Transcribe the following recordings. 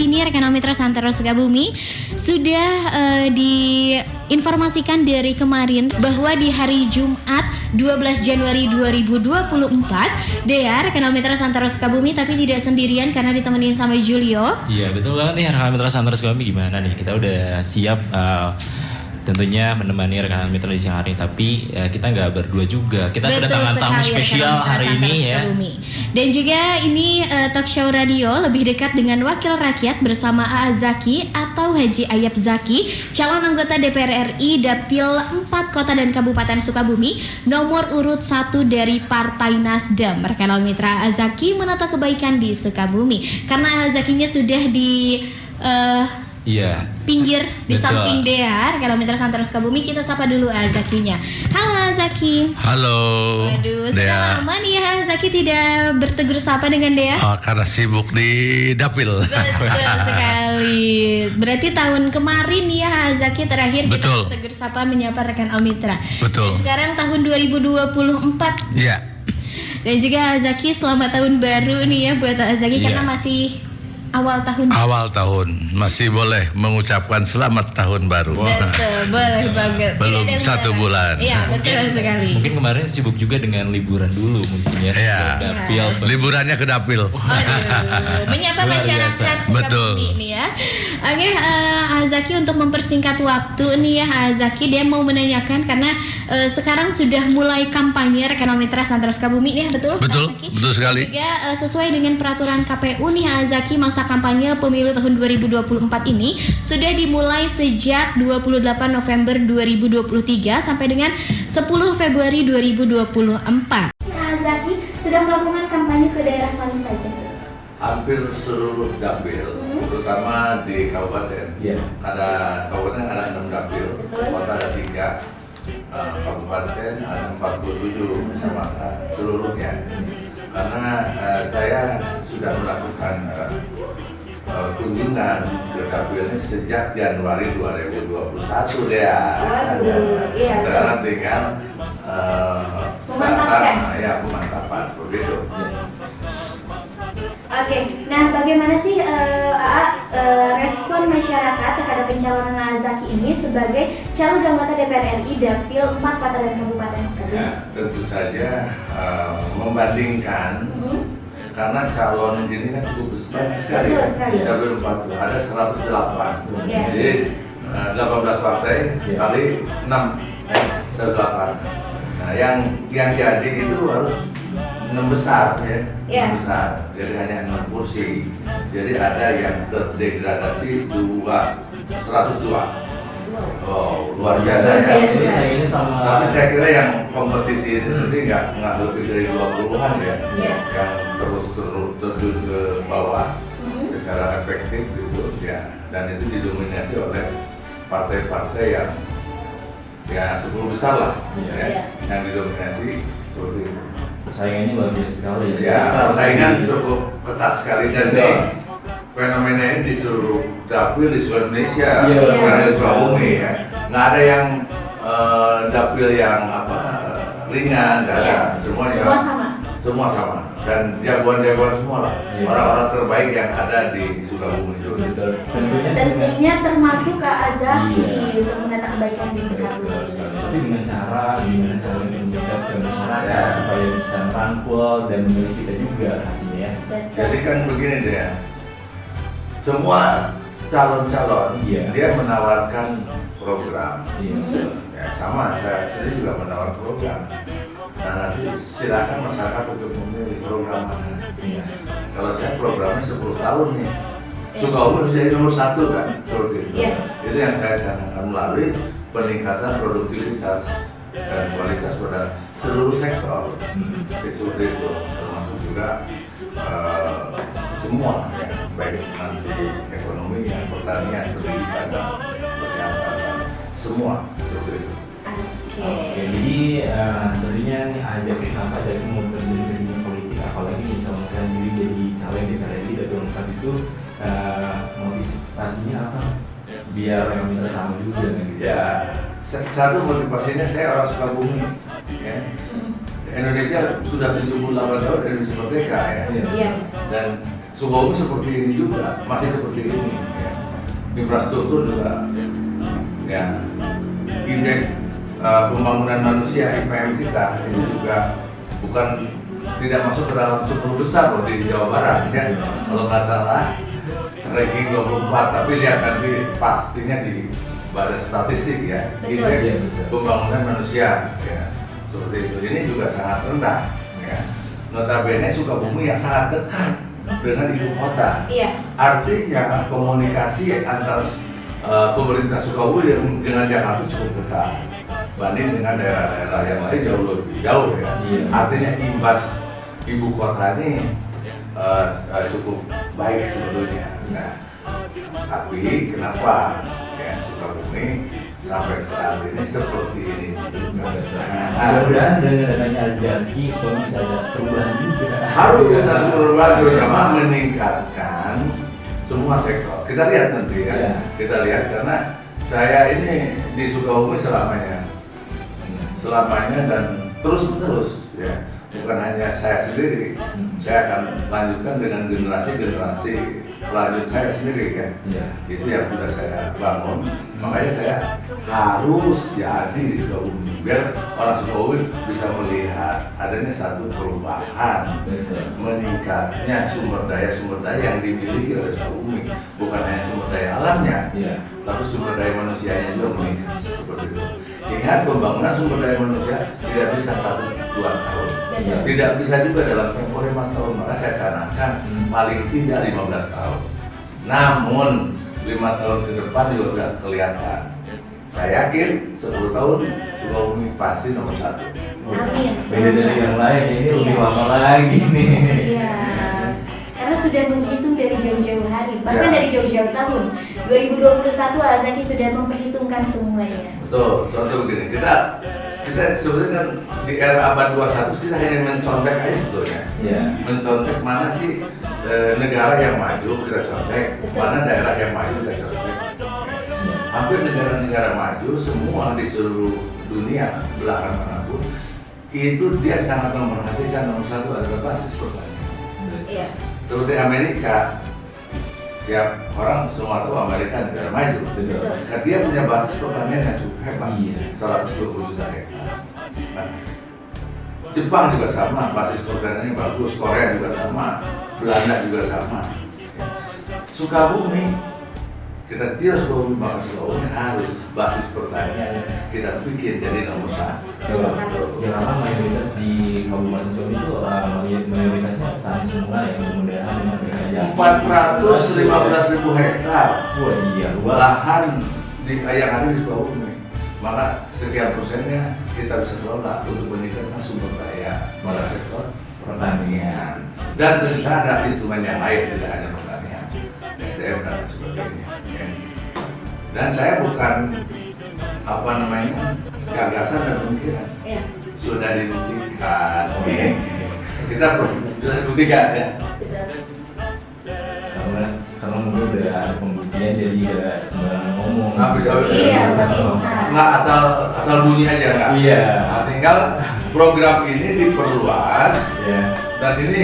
ini rekan Mitra Santero Sukabumi sudah diinformasikan dari kemarin bahwa di hari Jumat 12 Januari 2024 Dea rekan Mitra Santero Sukabumi tapi tidak sendirian karena ditemenin sama Julio. Iya betul banget nih rekan Mitra Santero Sukabumi, gimana nih, kita udah siap tentunya menemani rekan mitra di siang hari, tapi kita nggak berdua juga, kita kedatangan tamu spesial hari ini ya. Dan juga ini talk show radio lebih dekat dengan wakil rakyat bersama A.A. Zaki atau Haji Ayap Zaki, calon anggota DPR RI Dapil 4 Kota dan Kabupaten Sukabumi, nomor urut 1 dari Partai Nasdem. Rekan mitra, A.A. Zaki menata kebaikan di Sukabumi karena A.A. Zakinya sudah di pinggir di samping Dea rekan Mitra Santero Sukabumi. Kita sapa dulu Azakinya. Halo Azaki. Halo. Waduh, Dea. sudah lama nih ya Azaki tidak bertegur sapa dengan Dea. Oh, karena sibuk di dapil. Betul sekali. Berarti tahun kemarin ya Azaki terakhir kita bertegur sapa menyapa rekan Almitra. Betul. Dan sekarang tahun 2024. Iya. Dan juga Azaki selamat tahun baru nih ya buat Azaki karena masih awal tahun masih boleh mengucapkan selamat tahun baru. Betul, boleh banget. Belum 1 bulan. Iya, betul sekali. Mungkin kemarin sibuk juga dengan liburan dulu mungkin ya. Iya. Dapil. Liburannya ke dapil. Menyapa masyarakat Sukabumi nih ya. Oke, Azaki untuk mempersingkat waktu nih ya, Azaki dia mau menanyakan karena sekarang sudah mulai kampanye rekan Mitra Santero Sukabumi nih, betul? Betul, betul sekali. Juga sesuai dengan peraturan KPU nih Azaki, masa kampanye pemilu tahun 2024 ini sudah dimulai sejak 28 November 2023 sampai dengan 10 Februari 2024. Azaki sudah melakukan kampanye ke daerah mana saja? Hampir seluruh dapil, terutama di kabupaten. Ada kabupaten ada 6 dapil, kota ada 3, kabupaten ada 47 sama seluruhnya. Karena saya sudah melakukan kunjungan ke dapil ini sejak Januari 2021 ya. Iya. Sekarang tinggal pemantapan begitu. Oke, nah bagaimana sih respon masyarakat terhadap pencalonan Azaki ini sebagai calon anggota DPR RI Dapil 4 Kota dan Kabupaten Sukabumi? Ya, tentu saja membandingkan karena calon ini kan cukup banyak sekali. Dapil 4 ada 108. Jadi 18 partai kali 6 8. Nah, yang jadi itu harus 6 besar ya. 6 besar. Jadi hanya 6 kursi. Jadi ada yang terdegradasi 102. Oh, luar biasa ya. Tapi saya kira yang kompetisi itu sendiri nggak lebih dari 20-an ya. Yang terus terjun ke bawah secara efektif gitu ya. Dan itu didominasi oleh partai-partai yang 10 besar lah yang didominasi seperti itu. Persaingannya luar biasa sekali ya. Persaingan cukup ketat sekali dan fenomena ini di seluruh dapil di seluruh Indonesia, bukan di Sukabumi ya. Nggak ada yang dapil yang ringan, nggak ada. Semua sama. Dan jagoan-jagoan semua lah. Orang-orang terbaik yang ada di Sukabumi itu. Tentunya termasuk Kak Azaki untuk menata kebaikan di Sukabumi. Tapi dengan cara gimana caranya mendekatkan masyarakat supaya bisa merangkul dan memilih kita juga hasilnya ya. Jadi kan begini deh ya. Semua calon-calon dia menawarkan program. Ya, sama saya sendiri juga menawarkan program. Nah, nanti silakan masyarakat untuk memilih program mana. Kalau saya programnya 10 tahun nih. Sukabumi harus jadi nomor 1 kan, seperti itu. Itu yang saya canangkan melalui peningkatan produktivitas dan kualitas pada seluruh sektor. Seperti itu, termasuk juga semua ya, baik nanti ekonomi, pertanian, pendidikan, kesehatan, semua seperti itu. Oke, jadi tentunya nih ada kenapa dari mau terjun ke politik, apalagi misalkan diri jadi calon DPR RI dari 4 itu motivasinya apa? Biar yang kita tahu juga gitu. Ya, satu motivasinya saya orang Sukabumi. Ya. Indonesia sudah 78 tahun Indonesia merdeka ya. Dan Sukabumi seperti ini juga, masih seperti ini. Ya. Infrastruktur juga, ya. Indeks pembangunan manusia IPM kita itu juga bukan tidak masuk ke dalam 10 besar loh di Jawa Barat ya. Kalau nggak salah ranking 24, tapi lihat nanti pastinya di Badan Statistik ya. Indeks pembangunan manusia ya. Seperti itu. Ini juga sangat rendah ya. Notabene Sukabumi yang sangat dekat dengan ibu kota. Iya. Artinya komunikasi antara pemerintah Sukabumi dengan Jakarta cukup dekat. Banding dengan daerah-daerah yang lain jauh lebih jauh ya. Iya. Artinya imbas ibu kota ini cukup baik sebetulnya. Nah, tapi kenapa ya Sukabumi sampai saat ini seperti ini? Mudah-mudahan dengan adanya Al-Jaki Sukabumi bisa ada perubahan juga. Harus bisa perubahan terutama meningkatkan semua sektor. Kita lihat nanti ya. Iya. Kita lihat karena saya ini di Sukabumi selamanya dan terus ya, bukan hanya saya sendiri, saya akan lanjutkan dengan generasi lanjut saya sendiri kan. Iya. Itu yang sudah saya bangun, makanya saya harus jadi di Sukabumi biar orang Sukabumi bisa melihat adanya satu perubahan, meningkatnya sumber daya yang dimiliki oleh Sukabumi, bukan hanya sumber daya alamnya, Iya. tapi sumber daya manusianya juga meningkat seperti itu. Ingat, pembangunan sumber daya manusia tidak bisa 1-2 tahun, tidak bisa juga dalam tempo 5 tahun, maka saya canangkan paling tidak 15 tahun. Namun 5 tahun ke depan juga sudah kelihatan. Saya yakin 10 tahun Sukabumi pasti nomor 1. Amin. Beda dari yang lain, ini lebih lama lagi nih. Iya. Karena sudah menghitung dari jauh-jauh hari, bahkan Ya. dari jauh-jauh tahun. 2021 Azaki sudah memperhitungkan semuanya. Betul, contoh begini, kita sebetulnya kan di era abad 21 kita hanya mencontek aja sebetulnya. Iya. Mencontek mana sih negara yang maju kita contek, mana daerah yang maju kita contek. Hampir negara-negara maju semua di seluruh dunia belahan manapun itu dia sangat memperhatikan nomor 1 adalah basis pertanian. Iya. Seperti Amerika, siap orang semua tahu Amerika negara maju. Betul. Nah, dia punya basis pertanian yang cukup hebat, Iya. 120 juta hektar. Nah, Jepang juga sama, basis pertaniannya bagus, Korea juga sama, Belanda juga sama. Sukabumi, kita tidak Sukabumi, maka Sukabumi harus basis pertanian kita bikin jadi nomor 1. Ya karena mayoritas di Kabupaten Sukabumi itu mayoritasnya tani semua yang mudah-mudahan dengan pekerjaan 415.000 hektar. Wah iya luas. Lahan yang ada di Sukabumi, maka sekian persennya kita bisa kelola untuk meningkatkan sumber daya pada sektor pertanian. Dan tentu saja ada instrumen yang lain, tidak hanya pertanian, SDM dan sebagainya. Ya. Dan saya bukan gagasan dan pemikiran, Iya. sudah dibuktikan. Kita sudah dibuktikan ya. Karena mungkin udah ada pembuktian jadi gak sembarangan ngomong. Nggak bisa. Iya, nggak bisa. Nggak asal bunyi aja nggak. Iya. Nah, tinggal program ini diperluas Iya. dan ini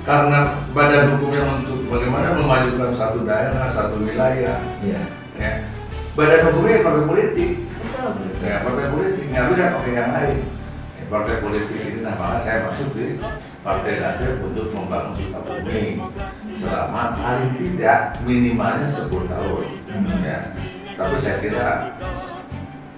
karena badan hukumnya untuk bagaimana memajukan satu daerah, satu wilayah. Iya. Ya. Badan hukumnya partai politik. Betul. Ya, partai politik nggak bisa pakai yang lain. Ya, partai politik ini, nah maka saya masuk di Partai Nasdem untuk membangun Sukabumi selama paling tidak minimalnya 10 tahun. Ya. Tapi saya kira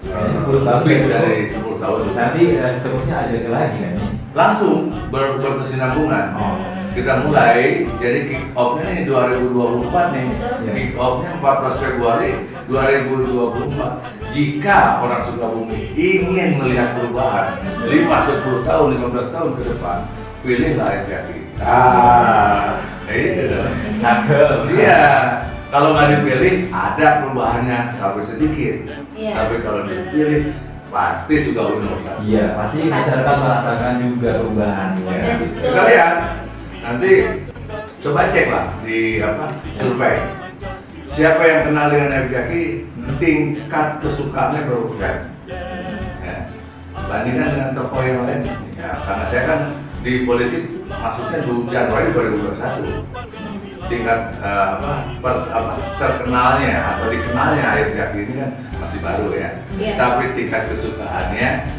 10 tahun. lebih dari 10 tahun. Nanti seterusnya ada lagi kan nih? Langsung berkesinambungan. Oh. Kita mulai, jadi kick off-nya nih 2024 nih. Betul. Kick off-nya 14 Februari 2024. Jika orang Sukabumi ingin melihat perubahan 5, 10 tahun, 15 tahun ke depan, pilihlah FPI. Itu. Cakep. Iya. Kalau nggak dipilih, ada perubahannya, tapi sedikit. Iya. Tapi kalau dipilih, pasti Sukabumi nomor 1. Iya, pasti masyarakat merasakan juga perubahan. Ya. Betul. Kita lihat nanti coba cek lah di survei siapa yang kenal dengan FJaki, tingkat kesukaannya berapa persen. Ya. Bandingkan dengan toko yang lain ya, karena saya kan di politik masuknya Januari 2021. Tingkat terkenalnya atau dikenalnya Ayub Zaki ini kan masih baru ya. Tapi tingkat kesukaannya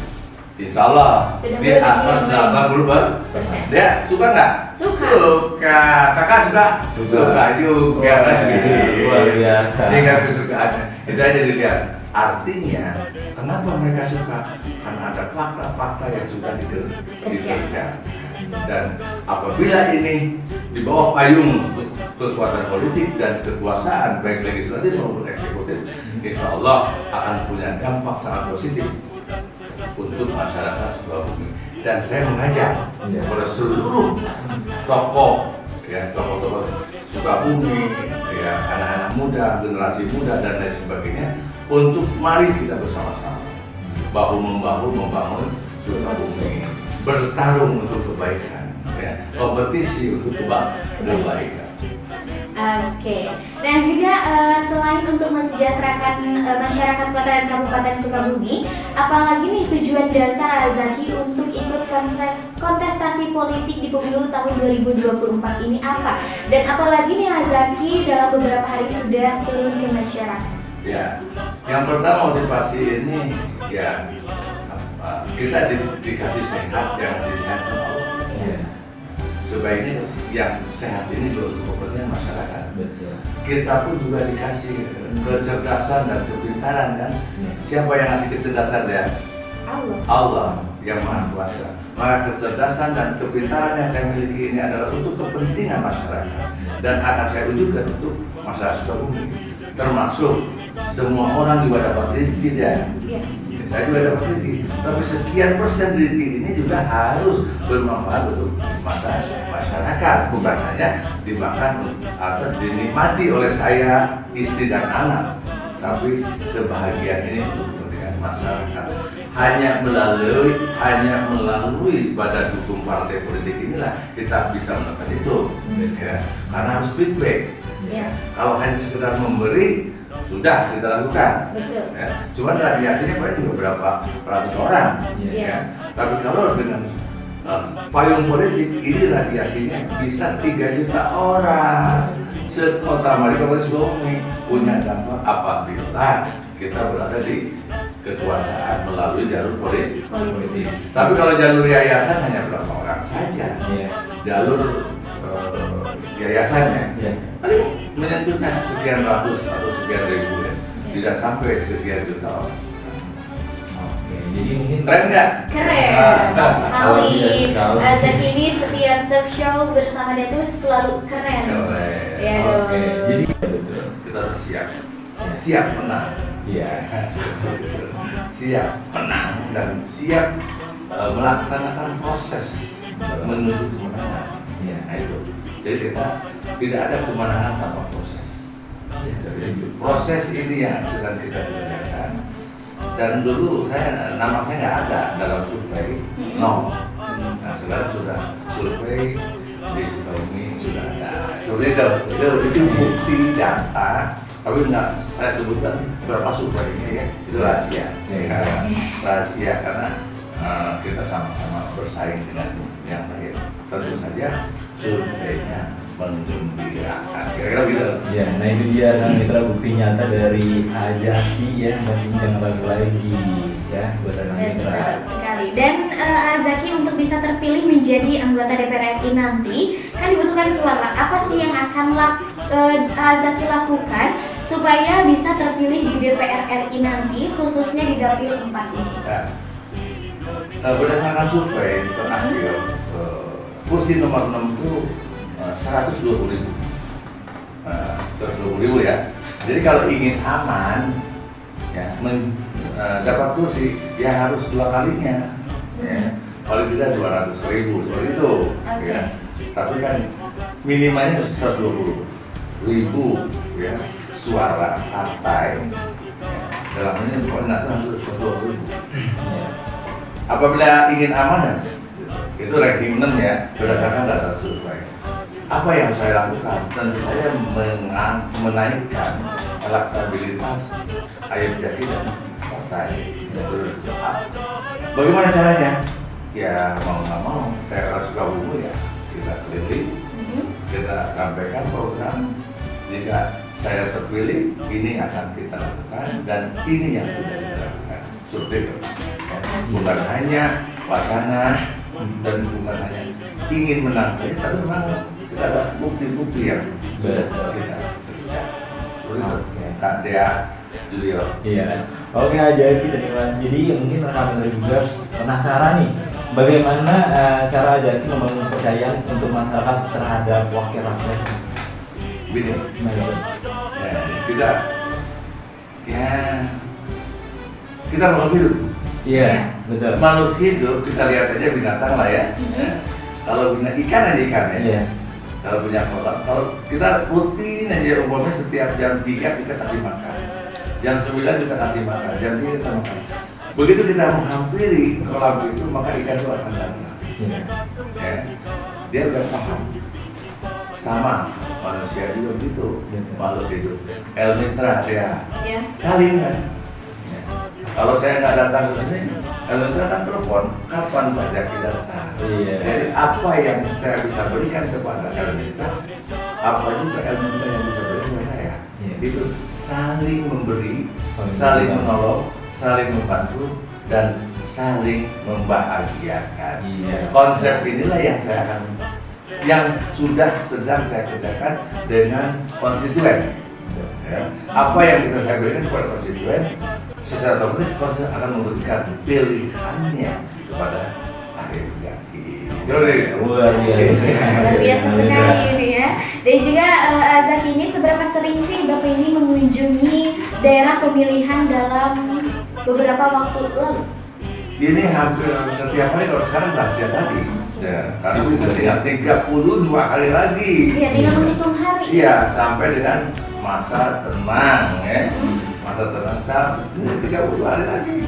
Insya Allah Sudah di atas 80%. Dia suka nggak? Suka. Kakak suka? Suka juga kan? Luar biasa. Tingkat kesukaannya itu aja dilihat. Artinya, kenapa mereka suka? Karena ada fakta-fakta yang sudah dikerjakan. Dan apabila ini di bawah payung kekuatan politik dan kekuasaan baik legislatif maupun eksekutif, insya Allah akan punya dampak sangat positif untuk masyarakat Sukabumi. Dan saya mengajak kepada seluruh tokoh, ya tokoh-tokoh Sukabumi, ya anak-anak muda, generasi muda dan lain sebagainya, untuk mari kita bersama-sama bahu membahu membangun Sukabumi, bertarung untuk kebaikan, ya kompetisi untuk kebaikan. Oke. Dan juga selain untuk mensejahterakan masyarakat kota dan kabupaten Sukabumi, apalagi nih tujuan dasar Azaki untuk ikut kontestasi politik di pemilu tahun 2024 ini apa? Dan apalagi nih Azaki dalam beberapa hari sudah turun ke masyarakat. Ya, yang pertama motivasi ini ya kita dikasih sehat, jangan disehat. Sebaiknya yang sehat ini kelompoknya masyarakat. Kita pun juga dikasih kecerdasan dan kepintaran kan. Siapa yang ngasih kecerdasan ya? Allah yang Maha Kuasa. Maka kecerdasan dan kepintaran yang saya miliki ini adalah untuk kepentingan masyarakat dan akan saya wujudkan untuk masyarakat Sukabumi. Termasuk semua orang juga dapat rezeki ya. Saya juga dapat rezeki, tapi sekian persen rezeki ini juga harus bermanfaat untuk masyarakat, bukan hanya dimakan atau dinikmati oleh saya, istri dan anak, tapi sebahagian ini untuk kepentingan masyarakat. Hanya melalui badan dukung partai politik inilah kita bisa melakukan itu, ya. Karena harus feedback. Kalau hanya sekedar memberi, sudah kita lakukan. Ya. Cuman radiasinya paling juga berapa ratus orang. Ya. Tapi kalau dengan payung politik ini radiasinya bisa 3 juta orang. Sekota Kabupaten Sukabumi punya dampak apabila kita berada di kekuasaan melalui jalur politik. Tapi kalau jalur yayasan hanya berapa orang saja. Jalur yayasannya paling menyentuh sekian ratus atau sekian ribu ya, tidak sampai sekian juta orang. Jadi mungkin keren nggak? Keren sekali. Azaki ini setiap talk show bersama dia tuh selalu keren. Ya dong. Jadi kita harus siap menang. Iya. Siap menang dan siap melaksanakan proses menuju kemenangan. Nah itu. Jadi kita tidak ada kemenangan tanpa proses. Proses ini yang sedang kita kerjakan. Dan dulu nama saya nggak ada dalam survei, no. Nah sekarang sudah survei di Sukabumi sudah ada. Itu bukti data. Tapi nggak saya sebutkan berapa surveinya ya, itu rahasia. Rahasia karena kita sama-sama bersaing dengan yang lain. Tentu saja surveinya menggembirakan. Kira-kira gitu. Ya, nah itu dia kan mitra bukti nyata dari Azaki ya, masih jangan ragu lagi ya buat anak mitra. Betul sekali. Dan Azaki untuk bisa terpilih menjadi anggota DPR RI nanti kan dibutuhkan suara. Apa sih yang akan Azaki lakukan supaya bisa terpilih di DPR RI nanti, khususnya di Dapil 4 ini? Berdasarkan survei terakhir, kursi nomor 6 itu 120.000. 120.000 ya. Jadi kalau ingin aman, ya, dapat kursi, ya harus 2 kalinya. Ya. Kalau tidak 200.000 seperti itu. Ya. Tapi kan minimalnya 120.000 ya suara partai. Ya. Dalam ini pokoknya harus 120.000. Ya. Apabila ingin aman, itu ranking 6 ya, berdasarkan data survei. Apa yang saya lakukan? Tentu saya menaikkan elektabilitas Ayub Zaki dan partai. Bagaimana caranya? Ya mau nggak mau saya harus keliling, kita sampaikan program. Jika saya terpilih, ini akan kita lakukan dan ini yang sudah kita lakukan. Seperti itu. Ya, bukan hanya wacana dan bukan hanya ingin menang saja, tapi memang kita ada bukti-bukti yang sudah kita kerjakan. Kak Dea, Julio. Iya. Oke aja kita jadi mungkin rekan juga penasaran nih bagaimana cara Ajaki membangun kepercayaan untuk masyarakat terhadap wakil rakyat. Begini, ya, kita makhluk hidup. Iya, betul. Makhluk hidup kita lihat aja binatang lah ya. Kalau ikan aja ikan ya. Iya. Kalau punya kolam, kalau kita rutin aja umpamanya setiap jam 3 kita kasih makan, jam 9 kita kasih makan, jam 3 kita makan. Begitu kita menghampiri kolam itu maka ikan itu akan datang. Ya. Dia udah paham. Sama manusia juga begitu, makhluk hidup. Elmitra dia saling kan. Ya. Kalau saya nggak datang ke sini, Elmitra kan telepon, kapan Pak Jaki datang? Iya. Jadi apa yang saya bisa berikan kepada Elmitra, apa juga Elmitra yang bisa berikan kepada saya. Iya. Itu saling memberi, saling menolong, saling membantu, dan saling membahagiakan. Iya. Konsep inilah yang sudah sedang saya kerjakan dengan konstituen. Ya. Apa yang bisa saya berikan kepada konstituen, secara otomatis konstituen akan memberikan pilihannya kepada Akhir Jaki. Luar biasa sekali ini ya. Dan juga Azaki ini seberapa sering sih Bapak ini mengunjungi daerah pemilihan dalam beberapa waktu lalu? Ini hampir setiap hari, kalau sekarang nggak setiap hari. Ya, karena kita tinggal 32 hari lagi. Iya, tinggal menghitung hari. Iya, sampai dengan masa tenang ya. Masa tenang sampai 32 hari lagi.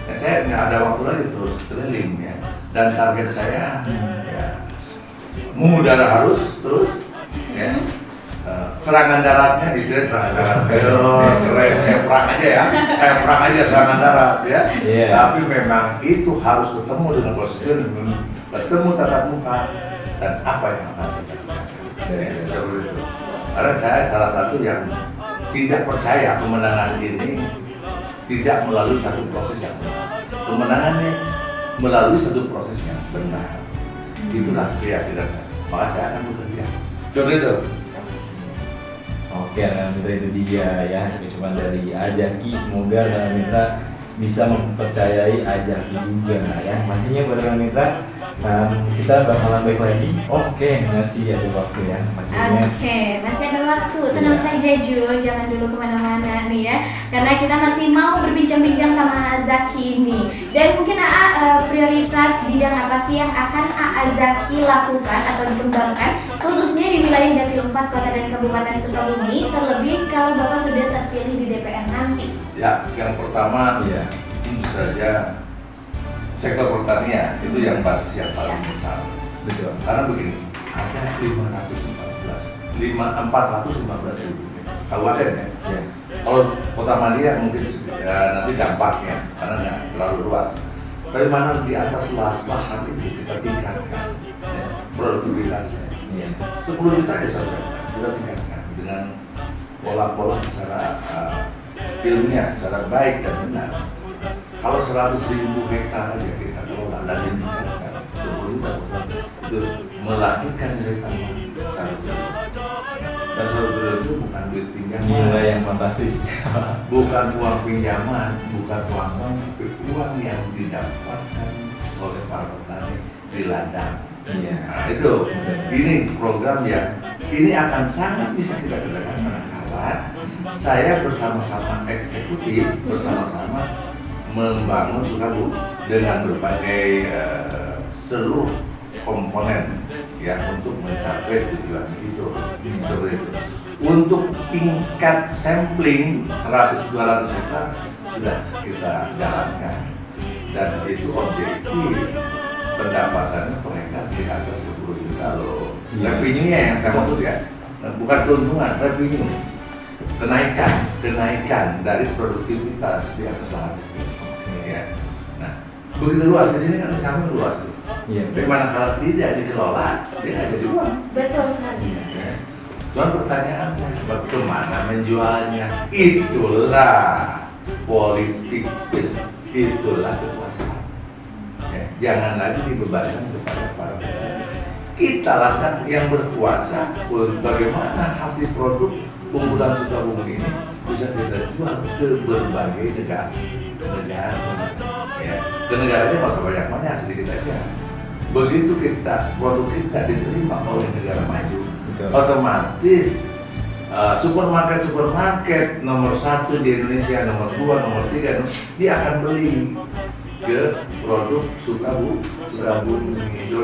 Ya, saya nggak ada waktu lagi terus keliling ya. Dan target saya ya, mengudara harus terus ya. Serangan daratnya istilah serangan darat. Keren, kayak perang aja ya. Kayak perang aja serangan darat ya. Yeah. Tapi memang itu harus ketemu dengan konstituen, ketemu tatap muka dan apa yang akan kita lakukan. Karena saya salah satu yang tidak percaya kemenangan ini tidak melalui satu proses yang benar. Kemenangannya melalui satu proses yang benar. Itulah keyakinan saya. Maka saya akan bekerja. Contoh itu. Oke, Alhamdulillah itu dia ya cuma dari Ajaki. Semoga Alhamdulillah bisa mempercayai Ajaki juga ya. Pastinya buat Alhamdulillah kita bakalan baik lagi. Oke, masih ada waktu ya. Oke, masih ada waktu. Tenang saja Ju, jangan dulu kemana-mana nih ya. Karena kita masih mau berbincang-bincang sama Zaki ini. Dan mungkin prioritas bidang apa sih yang akan Zaki lakukan atau dikembangkan khususnya di wilayah Dapil 4 Kota dan Kabupaten Sukabumi, terlebih kalau Bapak sudah terpilih di DPR nanti? Ya, yang pertama ya tentu saja sektor pertanian itu yang basis yang paling besar. Betul. Karena begini, ada 415 ribu kabupaten ya. Yes. Kalau Kota Madia mungkin nanti dampaknya karena nggak terlalu luas. Tapi mana di atas luas lahan itu kita tingkatkan ya, produktivitasnya. 10 juta aja sudah tingkatkan dengan pola-pola secara ilmiah, secara baik dan benar. Kalau 100.000 hektar aja kita kelola dan ditingkatkan 10 juta itu melahirkan nilai tambah 100.000. Dan 100.000 itu bukan duit pinjaman. Nilai yang fantastis. Bukan uang pinjaman, bukan uang tapi uang yang didapatkan oleh para petani di ladang. Iya. Nah, itu ini program yang ini akan sangat bisa kita kerjakan manakala saya bersama-sama eksekutif bersama-sama membangun Sukabumi dengan berbagai seluruh komponen ya untuk mencapai tujuan itu. Seperti itu. Untuk tingkat sampling 100-200 hektar sudah kita jalankan dan itu objektif. Pendapatannya per hektar di atas 10 juta loh. Revenue-nya yang saya maksud ya, bukan keuntungan, revenue. Kenaikan dari produktivitas di atas lahan. Ya. Nah, begitu luas di sini kan sangat luas. Iya. Tapi manakala tidak dikelola, dia nggak jadi uang. Betul sekali. Ya. Cuman pertanyaannya, bagaimana menjualnya? Itulah politik, itulah kekuasaan. Ya, jangan lagi dibebankan kepada para pejabat. Kita lah yang berkuasa bagaimana hasil produk unggulan Sukabumi ini bisa kita jual ke berbagai negara. Ya, ke negaranya nggak usah banyak-banyak, sedikit aja. Begitu produk kita diterima oleh negara maju, Betul. otomatis supermarket nomor 1 di Indonesia, nomor 2, nomor 3, dia akan beli ke produk Sukabumi. Itu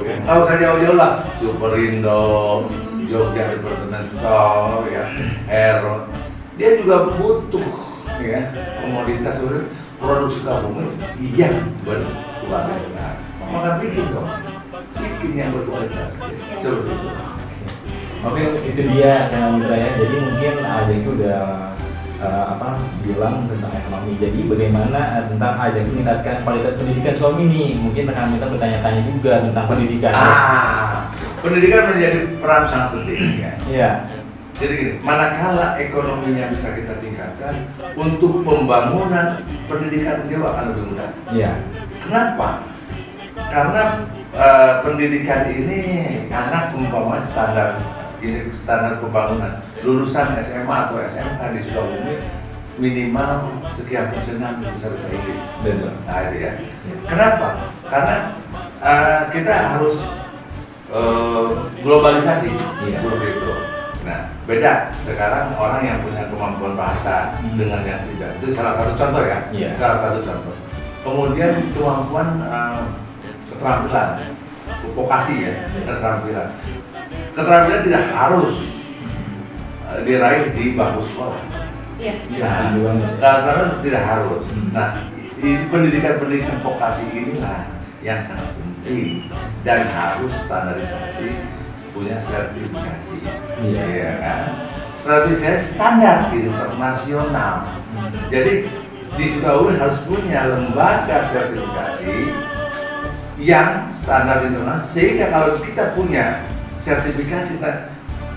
yang tahu saja jauh-jauh lah, Superindo, Jogja Department Store, ya, Hero. Dia juga butuh ya komoditas produk Sukabumi yang berkualitas. Maka bikin dong, bikin yang berkualitas. Seperti itu. Oke, itu dia Kang Mitra ya. Jadi mungkin ada itu udah bilang tentang ekonomi. Jadi bagaimana tentang ajak meningkatkan kualitas pendidikan suami nih? Mungkin Kang Mitra bertanya-tanya juga tentang pendidikan. Pendidikan menjadi peran sangat penting ya. Iya. Jadi gini, manakala ekonominya bisa kita tingkatkan, untuk pembangunan pendidikan dia akan lebih mudah. Iya. Kenapa? Karena pendidikan ini anak umpama standar pembangunan lulusan SMA atau SMK di Sukabumi minimal sekian persenan bisa bahasa Inggris. Betul. Nah itu ya. Kenapa? Karena kita harus globalisasi seperti itu. Nah beda sekarang orang yang punya kemampuan bahasa dengan yang tidak, itu salah satu contoh ya. Salah satu contoh. Kemudian kemampuan keterampilan, vokasi ya, keterampilan tidak harus diraih di bangku sekolah. Iya. Karena tidak harus. Nah, pendidikan vokasi inilah yang sangat penting dan harus standarisasi, punya sertifikasi, ya kan? Sertifikasi standar internasional. Jadi di Sukabumi harus punya lembaga sertifikasi yang standar internasional, sehingga kalau kita punya sertifikasi,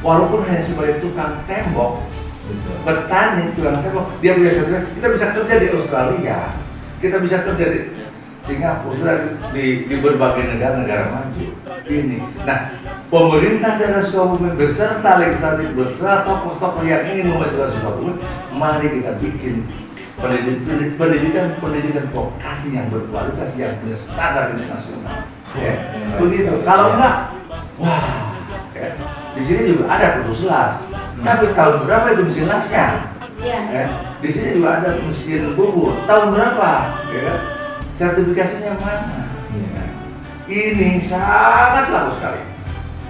walaupun hanya sebagai tukang tembok, petani tukang tembok, dia punya sertifikasi, kita bisa kerja di Australia, kita bisa kerja di Singapura, di berbagai negara maju. Ini, nah pemerintah daerah Sukabumi beserta legislatif, beserta tokoh-tokoh yang ingin memajukan Sukabumi, mari kita bikin pendidikan vokasi yang berkualitas, yang punya standar internasional. Ya, begitu. Kalau enggak, wah, ya, di sini juga ada kursus las. Tapi tahun berapa itu mesin lasnya? Ya, di sini juga ada mesin bubur. Tahun berapa? Ya, sertifikasinya mana? Ya. Ini sangat laku sekali.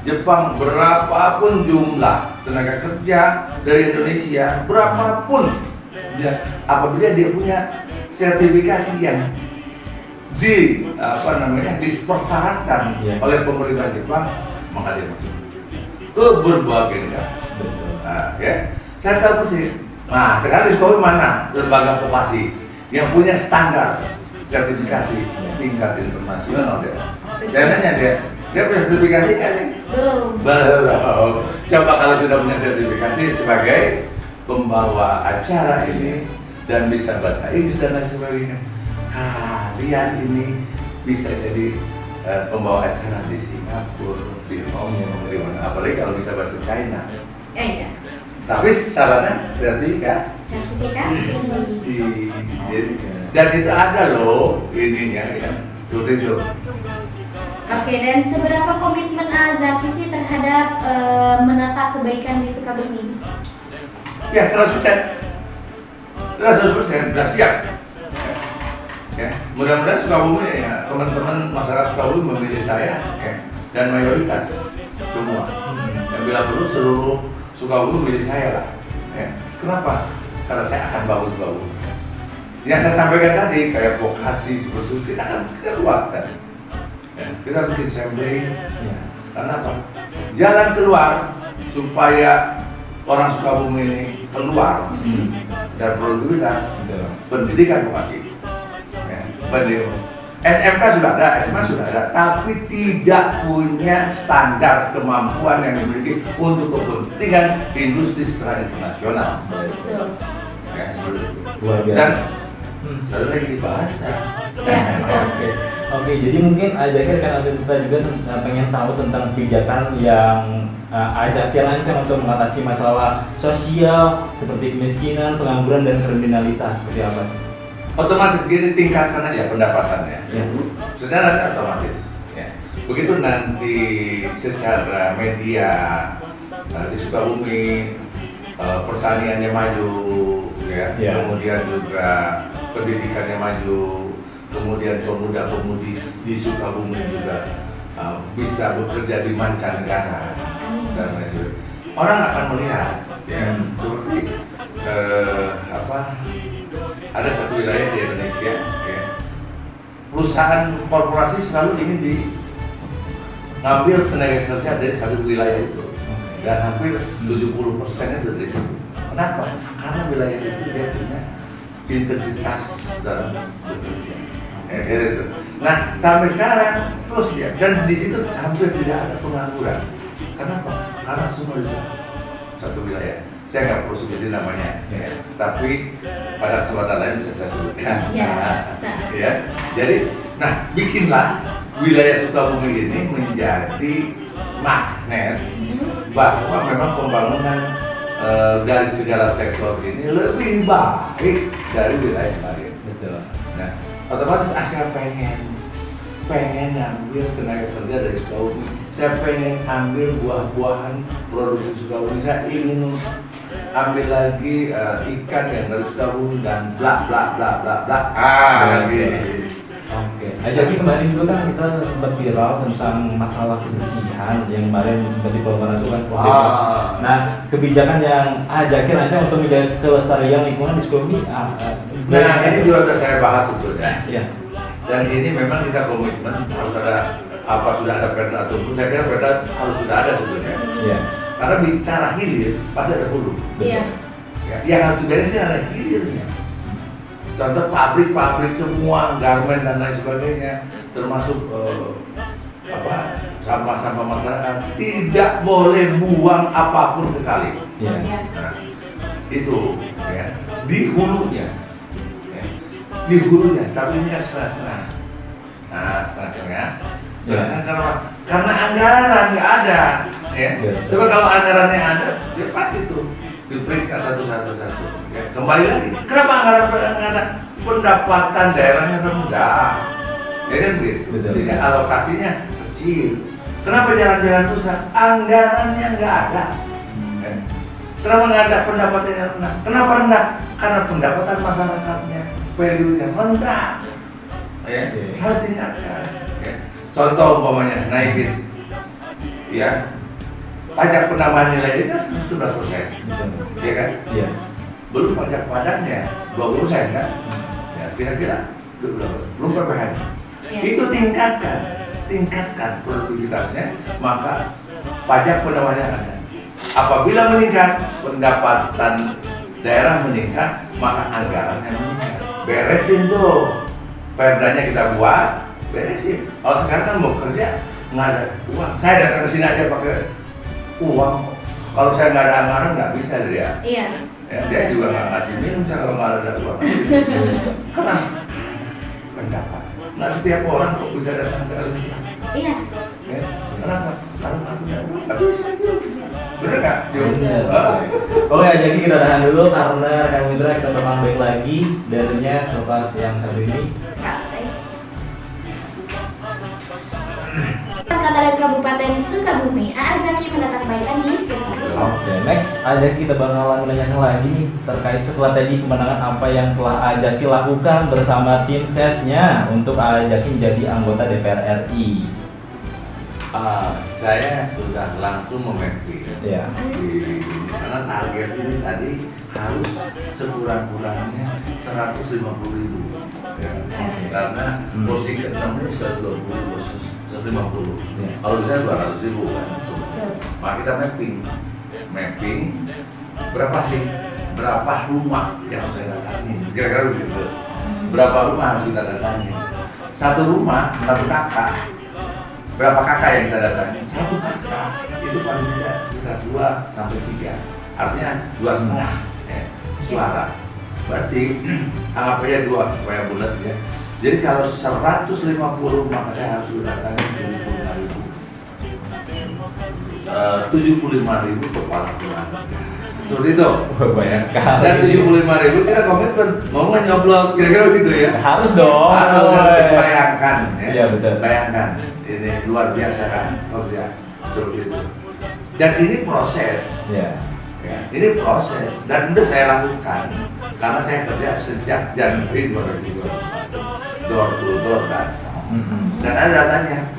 Jepang berapapun jumlah tenaga kerja dari Indonesia, berapapun ya, apabila dia punya sertifikasi yang dispersyaratkan oleh pemerintah Jepang, maka dia masuk ke berbagai negara. Nah, ya, saya tahu sih. Nah, sekarang di sekolah mana lembaga vokasi yang punya standar sertifikasi tingkat internasional dia? Saya nanya dia punya sertifikasi kan? Belum. Coba kalau sudah punya sertifikasi sebagai pembawa acara ini dan bisa bahasa Inggris dan lain sebagainya, kalian ini bisa jadi pembawa acara di Singapura, di Hong Kong, di mana, apalagi kalau bisa bahasa China. Iya. Tapi syaratnya sertifikasi. Dan itu ada loh ininya ya, seperti itu. Oke, dan seberapa komitmen Azaki sih terhadap menata kebaikan di Sukabumi? Ya 100%, sudah siap. Ya, mudah-mudahan Sukabumi ya, teman-teman masyarakat Sukabumi memilih saya ya, dan mayoritas semua. Dan bila perlu seluruh Sukabumi memilih saya lah. Ya. Kenapa? Karena saya akan bagus. Yang saya sampaikan tadi kayak vokasi seperti itu kita luaskan. Ya, kita bikin sampling. Ya. Karena apa? Jalan keluar supaya orang Sukabumi ini keluar dan produktivitas, pendidikan vokasi. Ya, SMK sudah ada, SMA sudah ada, tapi tidak punya standar kemampuan yang dimiliki untuk kepentingan industri secara internasional. Betul. Ya, Luar biasa. dan satu lagi bahasa. Ya, betul. Oke, jadi mungkin Ajaki kan kita juga pengen tahu tentang kebijakan yang Ajaki lancang untuk mengatasi masalah sosial seperti kemiskinan, pengangguran, dan kriminalitas seperti apa? Otomatis gini, tingkatkan aja pendapatannya. Ya. Secara otomatis. Ya. Begitu nanti secara media di Sukabumi pertaniannya maju, ya. Ya. Kemudian juga pendidikannya maju, kemudian pemuda-pemudi di Sukabumi juga bisa bekerja di mancanegara dan lain sebagainya. Orang akan melihat, ya, seperti ada satu wilayah di Indonesia, ya, perusahaan korporasi selalu ingin ngambil tenaga kerja dari satu wilayah itu, dan hampir 70%-nya dari situ. Kenapa? Karena wilayah itu dia punya integritas dalam bekerja. Ya, gitu. Nah, sampai sekarang terus dia, dan di situ hampir tidak ada pengangguran. Kenapa? Karena semua di satu wilayah. Saya nggak perlu sebutin namanya, ya. Tapi pada kesempatan lain bisa saya sebutkan. Ya, Nah, bisa. ya. Jadi, nah, bikinlah wilayah Sukabumi ini menjadi magnet bahwa memang pembangunan dari segala sektor ini lebih baik dari wilayah lain. Betul. Nah, otomatis saya pengen ambil tenaga kerja dari Sukabumi. Saya pengen ambil buah-buahan produksi Sukabumi. Saya ingin ambil lagi ikan yang dari Sukabumi dan bla bla bla bla bla. Gini. Oke, Ajaki kemarin juga kan kita sempat viral tentang masalah kebersihan yang kemarin sempat diperlakukan COVID. Nah, kebijakan yang Ajaki rancang untuk menjaga kelestarian lingkungan di Sukabumi. Nah, ini juga sudah saya bahas sebetulnya. Ya. Dan ini memang kita komitmen harus ada sudah ada perda atau belum. Saya kira perda harus sudah ada sebetulnya. Iya. Karena bicara hilir pasti ada hulu. Iya. Ya, yang harus diberesin ada hilirnya. Contoh pabrik-pabrik semua, garmen dan lain sebagainya, termasuk sampah-sampah masyarakat, tidak boleh buang apapun sekali. Iya. Nah, itu ya di hulunya, ya. Di hulunya, tapi ini setengah-setengah. Nah, setengah-setengah. Karena anggaran nggak ada, ya. Coba kalau anggarannya ada, ya pasti tuh diperiksa satu-satu. Ya, kembali lagi, kenapa anggaran pendapatan daerahnya rendah? Ya kan begitu. Jadi alokasinya kecil. Kenapa jalan-jalan rusak? Anggarannya nggak ada. Ya. Kenapa nggak ada pendapatannya rendah? Kenapa rendah? Karena pendapatan masyarakatnya, value-nya rendah. Ya, harus diingatkan. Ya. Contoh umpamanya naikin, ya, pajak penambahan nilai itu 11%, ya kan? Iya. Belum pajak-pajaknya 20% kan? Ya, kira-kira belum PPN. Ya. Itu tingkatkan produktivitasnya, maka pajak penambahannya ada. Apabila meningkat, pendapatan daerah meningkat, maka anggarannya meningkat. Beresin tuh, perdanya kita buat, beresin. Kalau sekarang kan mau kerja nggak ada uang, saya datang ke sini aja pakai uang. Kalau saya nggak ada anggaran nggak bisa dia. Iya. Ya, dia juga nggak ngasih minum kalau nggak ada uang. Kenapa? Pendapat. Nggak setiap orang kok bisa datang ke Indonesia. Iya. Ya, kenapa? Kalau nggak punya uang nggak bisa. Bener nggak? Betul. Oke, jadi kita tahan dulu karena rekan mitra kita bakal balik lagi darinya selepas yang satu ini. Kak, saya. Kota dan Kabupaten Sukabumi, Zaki mendapat baikan di Sukabumi. Oke, next Ajaki kita bakalan menanyakan lagi nih terkait setelah tadi kemenangan apa yang telah Ajaki lakukan bersama tim sesnya untuk Ajaki menjadi anggota DPR RI. Saya sudah langsung memapping. Ya. Karena target ini tadi harus sekurang-kurangnya 150.000. Ya. Karena posisi ke-6 ini 150. Ya. Kalau bisa 200.000 kan. Maka kita mapping berapa sih? Berapa rumah yang harus saya datangi? Kira-kira begitu. Berapa rumah harus kita datangi? satu rumah, satu kakak. Berapa kakak yang kita datangi? Satu kakak itu paling tidak sekitar 2 sampai 3. Artinya 2,5 suara. Berarti anggap aja 2 supaya bulat ya. Jadi kalau 150 maka saya harus datangi 75.000 kepala keluarga. Seperti itu. Banyak sekali. Dan 75.000 kita komitmen mau nyoblos kira-kira begitu ya. Harus dong. Bayangkan ya. Iya, betul. Bayangkan ini luar biasa kan kerja seperti itu. Dan ini proses. Iya. Ya, ini proses dan udah saya lakukan karena saya kerja sejak Januari 2021 door to door dan ada datanya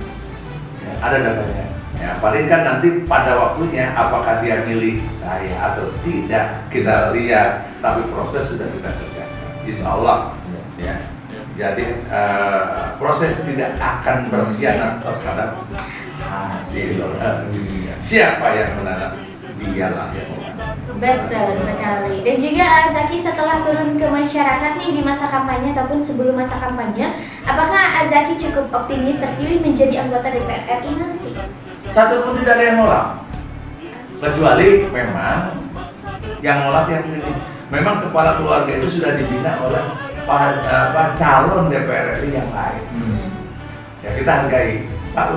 ya, ada datanya ya paling kan nanti pada waktunya apakah dia milih saya atau tidak kita lihat tapi proses sudah kita kerjakan insya Allah ya jadi proses tidak akan berkhianat terhadap hasil siapa yang menanam dialah yang menanam. Betul sekali. Dan juga Azaki setelah turun ke masyarakat nih di masa kampanye ataupun sebelum masa kampanye, apakah Azaki cukup optimis terpilih menjadi anggota DPR RI nanti? Satu pun tidak ada yang nolak. Kecuali memang yang nolak yang ini. Memang kepala keluarga itu sudah dibina oleh calon DPR RI yang lain. Ya kita hargai. Pak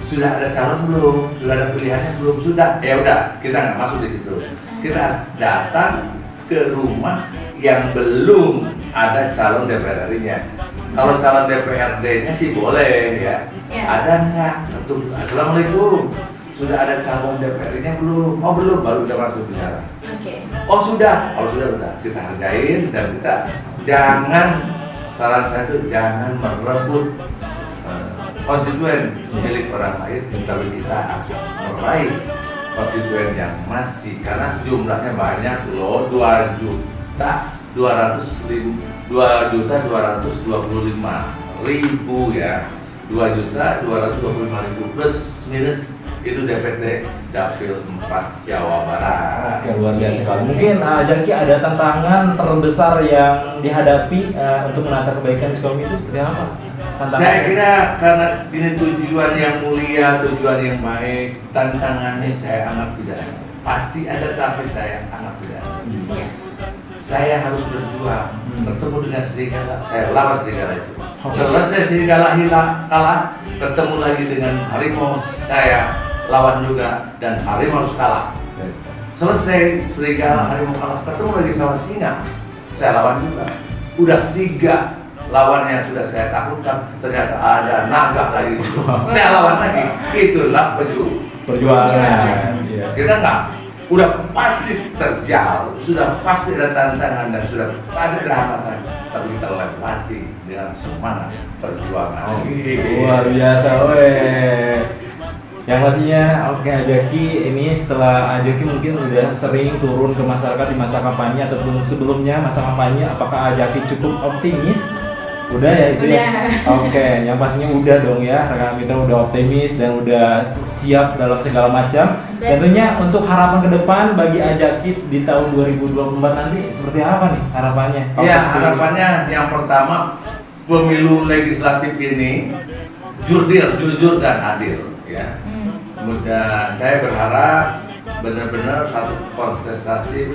sudah ada calon belum? Sudah ada pilihannya belum? Sudah. Ya udah, kita nggak masuk di situ. Kita datang ke rumah yang belum ada calon DPR RI-nya. Kalau calon DPRD-nya sih boleh ya. Ada nggak? Tentu. Assalamualaikum. Sudah ada calon DPR-nya belum? Oh belum, baru kita masuk bicara. Oh sudah. Kalau sudah kita hargain dan kita jangan saran saya itu jangan merebut konstituen milik orang lain, tapi kita akan meraih konstituen yang masih karena jumlahnya banyak loh 2.225.000 ya 2.225.000 plus minus itu DPT Dapil 4 Jawa Barat. Oke, luar biasa sekali. Mungkin Jaki ada tantangan terbesar yang dihadapi untuk menata kebaikan Sukabumi itu seperti apa? Saya kira karena ini tujuan yang mulia, tujuan yang baik, tantangannya saya anggap tidak ada. Pasti ada tapi saya anggap tidak ada. Saya harus berjuang, bertemu dengan serigala, saya lawan serigala itu. Selesai serigala hilang, kalah, ketemu lagi dengan harimau, saya lawan juga dan harimau harus kalah. Selesai serigala, harimau kalah, ketemu lagi sama singa, saya lawan juga. Udah 3 lawan yang sudah saya takutkan, ternyata ada naga lagi di situ. Saya lawan lagi. Itulah perjuangan. Kita enggak, udah pasti terjal, sudah pasti ada tantangan dan sudah pasti ada hambatan, tapi kita lewati dengan semangat perjuangan. Luar biasa, weh. Yang pastinya, oke Jaki, ini setelah Jaki mungkin udah sering turun ke masyarakat di masa kampanye ataupun sebelumnya masa kampanye, apakah Jaki cukup optimis? Udah ya itu ya? Oke, yang pastinya udah dong ya, rekan mitra udah optimis dan udah siap dalam segala macam. Tentunya untuk harapan ke depan bagi Jaki di tahun 2024 nanti seperti apa nih harapannya? Ya, harapannya yang pertama pemilu legislatif ini jujur dan adil ya. Saya berharap benar-benar satu kontestasi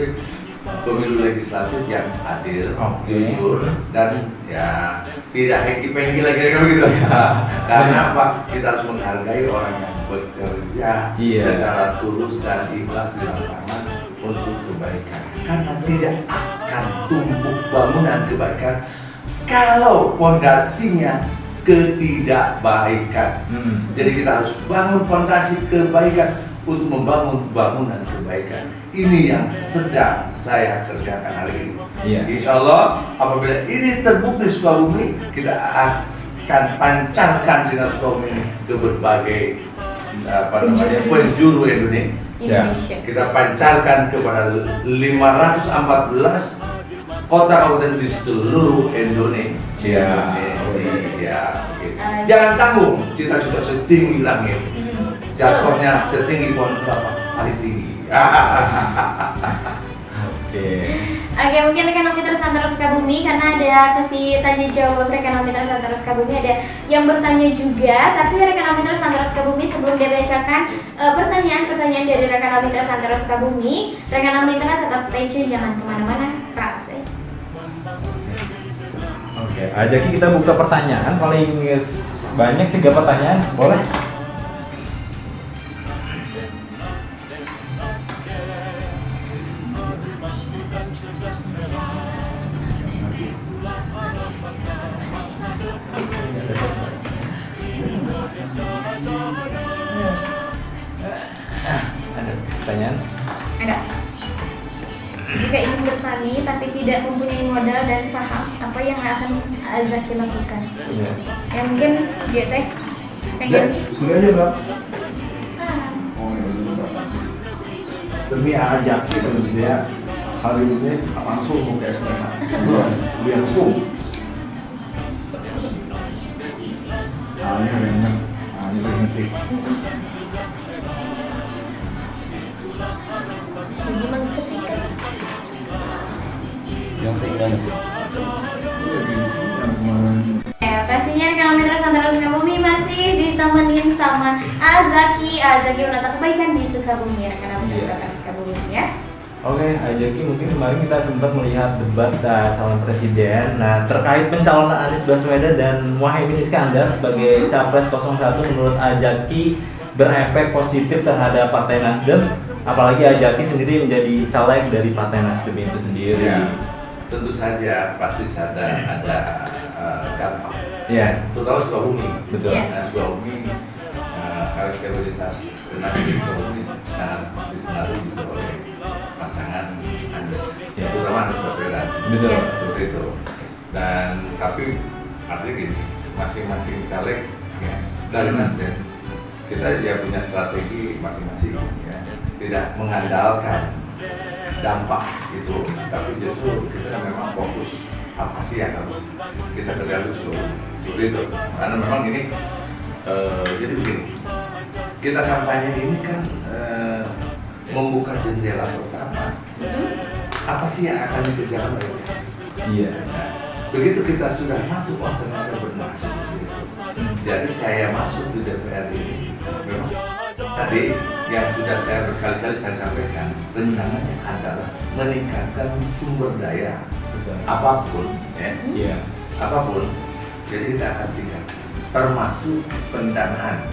pemilu legislatif yang adil, jujur dan ya tidak hengki-pengki lagi begitu ya. Karena apa? Kita harus menghargai orang yang bekerja secara tulus dan ikhlas di lapangan untuk kebaikan. Karena tidak akan tumbuh bangunan kebaikan kalau fondasinya ketidakbaikan. Jadi kita harus bangun fondasi kebaikan untuk membangun bangunan kebaikan. Ini yang sedang saya kerjakan hari ini. Insya Allah apabila ini terbukti Sukabumi, kita akan pancarkan sinar Sukabumi ini ke berbagai penjuru Indonesia. Kita pancarkan kepada 514 kota kabupaten di seluruh Indonesia. Jangan tanggung, cita-cita setinggi langit, jatuhnya setinggi pohon kelapa, paling tinggi. Oke, mungkin rekan Mitra Santara Sukabumi karena ada sesi tanya jawab rekan Mitra Santara Sukabumi, ada yang bertanya juga. Tapi rekan Mitra Santara Sukabumi, sebelum dia bacakan pertanyaan-pertanyaan dari rekan Mitra Santara Sukabumi, rekan Mitra tetap stay tune, jangan kemana-mana. Kak, Oke, Ajaki kita buka pertanyaan paling banyak 3 pertanyaan, boleh? Ada pertanyaan? Ada. Jika ingin bertani tapi tidak mempunyai modal dan saham, apa yang akan Azaki lakukan? Iya. Ya mungkin dia teh Ya, pengen. kuliah aja Mbak. Ah, Oh ya Mbak. Demi Ajaki dan dia hari ini langsung mau ke STH. Kuliah hukum. Ini enak. Ini berhenti. jadi mengketika. Yang keinginan sih. Ya, pastinya kalau Mitra Santara Sukabumi masih ditemenin sama Azaki. Azaki menata kebaikan di Sukabumi, rekan Mitra Iya. Santara Sukabumi ya. Oke, Ajaki, mungkin kemarin kita sempat melihat debat calon presiden. Nah, terkait pencalonan Anies Baswedan dan Muhaimin Iskandar sebagai Capres 01, menurut Ajaki berefek positif terhadap Partai Nasdem, apalagi Ajaki sendiri menjadi caleg dari Partai Nasdem itu sendiri. Ya, tentu saja pasti ada dampak. Iya, Terutama Sukabumi. betul. Iya. Nah, Sukabumi karakteristas Nasdem Sukabumi sangat dipengaruhi juga oleh pasangan Anies, Iya. terutama Anies Baswedan. Betul. Iya. Seperti itu. Dan tapi artinya gini, masing-masing caleg ya, dari Nasdem kita ya punya strategi masing-masing ya, tidak mengandalkan dampak itu, tapi justru kita memang fokus apa sih yang harus kita kerjakan dulu seperti itu. Karena memang ini jadi begini, kita kampanye ini kan membuka jendela pertama. Apa sih yang akan dikerjakan oleh kita? Iya. Nah, begitu kita sudah masuk, oh ternyata benar. Jadi saya masuk di DPR ini, memang tadi yang sudah saya berkali-kali saya sampaikan, rencananya adalah meningkatkan sumber daya apapun, ya, Iya. apapun. Jadi kita akan tingkatkan, termasuk pendanaan.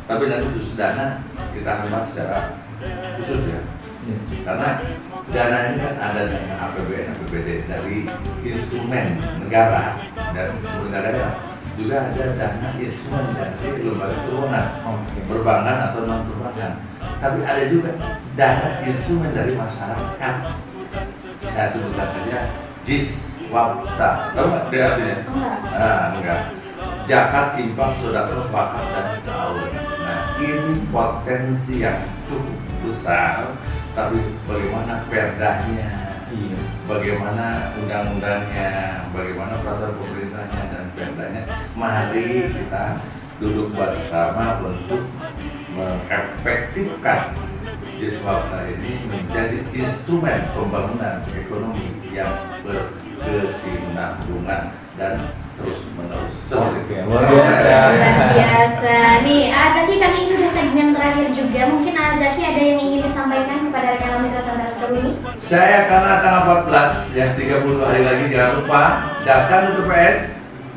Tapi nanti khusus dana kita akan bahas secara khusus ya. Iya. Karena dana ini kan ada dana APBN, APBD dari instrumen negara dan pemerintah daerah. Juga ada dana instrumen dari lembaga keuangan, Oke. perbankan atau non perbankan. Tapi ada juga dana instrumen dari masyarakat. Saya sebutkan saja Jiswapta. Tahu nggak dia artinya? Enggak. Nah, enggak. Zakat, infak, sedekah, wakaf dan tahu. Nah, ini potensi yang cukup besar. Tapi bagaimana perdanya, Iya. bagaimana undang-undangnya, bagaimana peraturan pemerintahnya dan perdanya. Mari kita duduk bersama untuk mengefektifkan Jiswapta ini menjadi instrumen pembangunan ekonomi yang berkesinambungan dan terus menerus. Oke, luar biasa. Luar biasa. Nih, Azaki kan ini udah segmen terakhir juga. Mungkin Azaki ada yang ingin disampaikan kepada rekan Mitra Santara Sukabumi? Saya karena tanggal 14 ya 30 hari lagi, jangan lupa datang ke TPS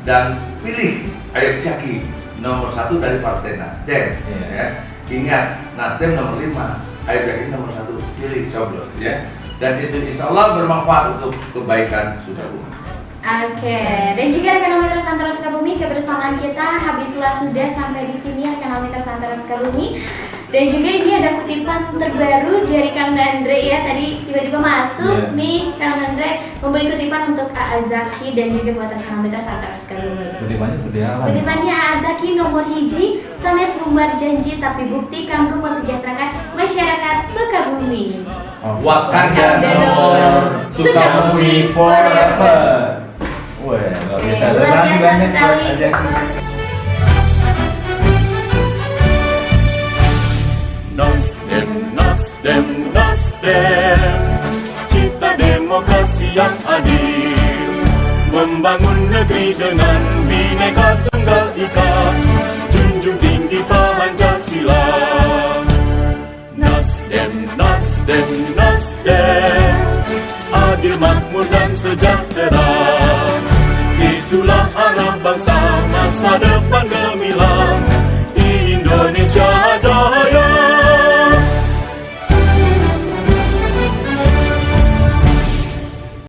dan pilih Ayub Jaki nomor 1 dari Partai Nasdem. Iya. Ya. Ingat, Nasdem nomor 5, Ayub Jaki nomor 1, pilih coblos ya. Dan itu insya Allah bermanfaat untuk kebaikan Sukabumi. Oke, dan juga rekan Mitra Santara Sukabumi, kebersamaan kita habislah sudah sampai di sini rekan Mitra Santara Sukabumi. Dan juga ini ada kutipan terbaru dari Kang Dandre ya, tadi tiba-tiba masuk Yes. nih Kang Dandre memberi kutipan untuk Azaki dan juga buat rekan Mitra Santara Sukabumi. Kutipannya seperti apa? Kutipannya Azaki nomor hiji, sanes ngumbar janji tapi bukti kanggo mensejahterakan masyarakat Sukabumi. Wakanda nomor Sukabumi forever. Wah, luar biasa. Luar Terima kasih biasa banyak sekali. buat Ajaki. Nasdem, Nasdem, Nasdem, Cinta demokrasi negeri dengan Bhinneka Tunggal Ika, junjung tinggi Pancasila. Nasdem, Nasdem, Nasdem, adil, makmur dan sejahtera. Itulah arah bangsa, masa depan gemilang.